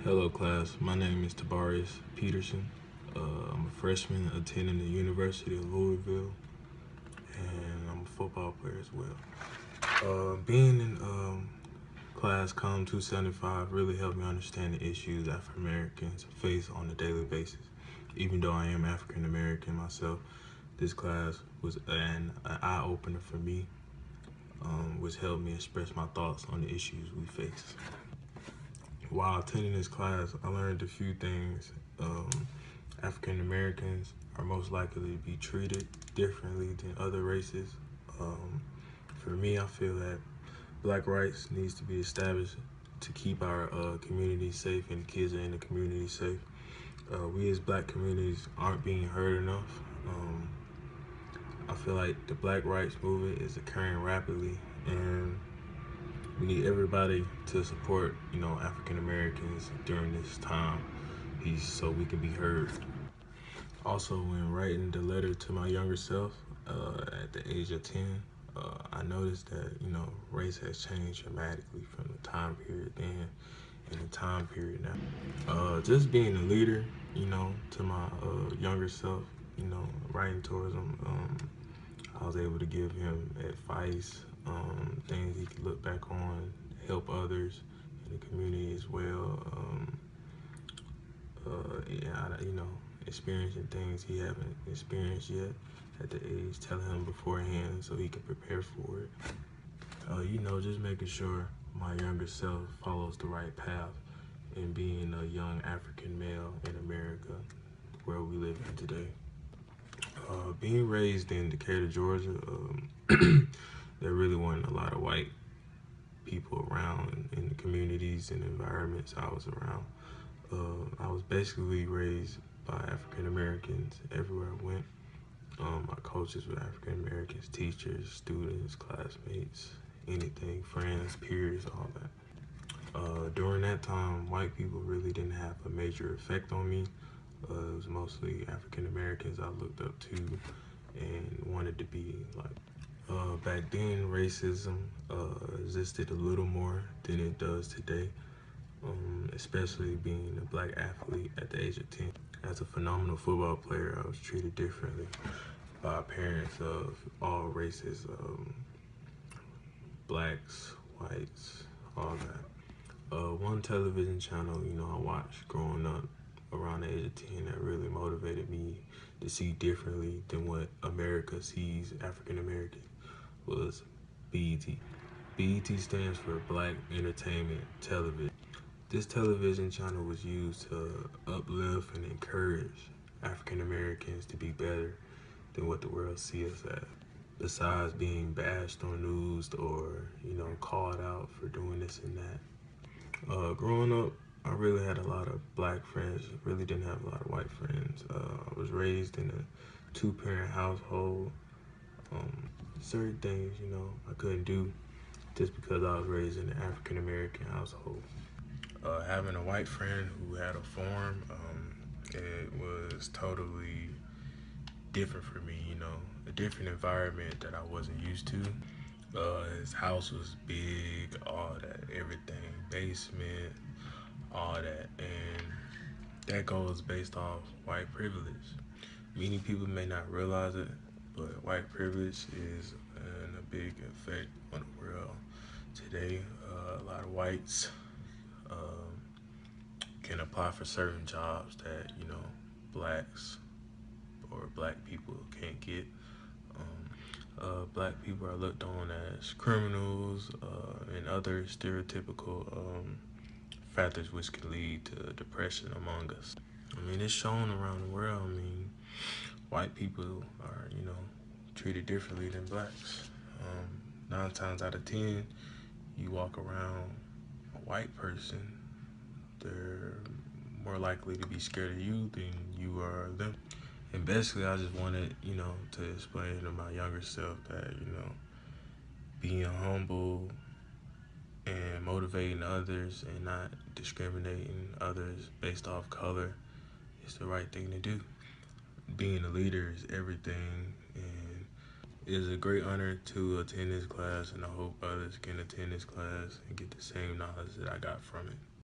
Hello class, my name is Tabarius Peterson. I'm a freshman attending the University of Louisville, and I'm a football player as well. Being in class COM 275 really helped me understand the issues African Americans face on a daily basis. Even though I am African American myself, this class was an eye-opener for me, which helped me express my thoughts on the issues we face. While attending this class, I learned a few things. African Americans are most likely to be treated differently than other races. For me, I feel that Black rights needs to be established to keep our community safe and the kids in the community safe. We as Black communities aren't being heard enough. I feel like the Black rights movement is occurring rapidly, and we need everybody to support, African Americans during this time piece so we can be heard. Also, when writing the letter to my younger self at the age of 10, I noticed that, race has changed dramatically from the time period then and the time period now. Just being a leader, to my younger self, writing towards him, I was able to give him advice, things he could look back on, help others in the community as well. Experiencing things he haven't experienced yet at the age, telling him beforehand so he can prepare for it. Just making sure my younger self follows the right path in being a young African male in America, where we live in today. Being raised in Decatur, Georgia, there really weren't a lot of white people around in the communities and environments I was around. I was basically raised by African Americans everywhere I went. My coaches were African Americans, teachers, students, classmates, anything, friends, peers, all that. During that time, white people really didn't have a major effect on me. It was mostly African Americans I looked up to and wanted to be like. Back then, racism existed a little more than it does today, especially being a Black athlete at the age of 10. As a phenomenal football player, I was treated differently by parents of all races, Blacks, whites, all that. One television channel, I watched growing up around the age of 10 that really motivated me to see differently than what America sees African American was BET. BET stands for Black Entertainment Television. This television channel was used to uplift and encourage African Americans to be better than what the world sees us as. Besides being bashed on news or, called out for doing this and that. Growing up, I really had a lot of Black friends, really didn't have a lot of white friends. I was raised in a two-parent household. Certain things, I couldn't do just because I was raised in an African American household. Having a white friend who had a farm, it was totally different for me, a different environment that I wasn't used to. His house was big, all that, everything, basement, all that, and that goes based off white privilege. Many people may not realize it, but white privilege is in a big effect on the world today. A lot of whites can apply for certain jobs that, Blacks or Black people can't get. Black people are looked on as criminals and other stereotypical factors which can lead to depression among us. It's shown around the world. White people are, treated differently than Blacks. 9 times out of 10, you walk around a white person, they're more likely to be scared of you than you are them. And basically, I just wanted, to explain to my younger self that, being humble and motivating others and not discriminating others based off color is the right thing to do. Being a leader is everything, and it is a great honor to attend this class, and I hope others can attend this class and get the same knowledge that I got from it.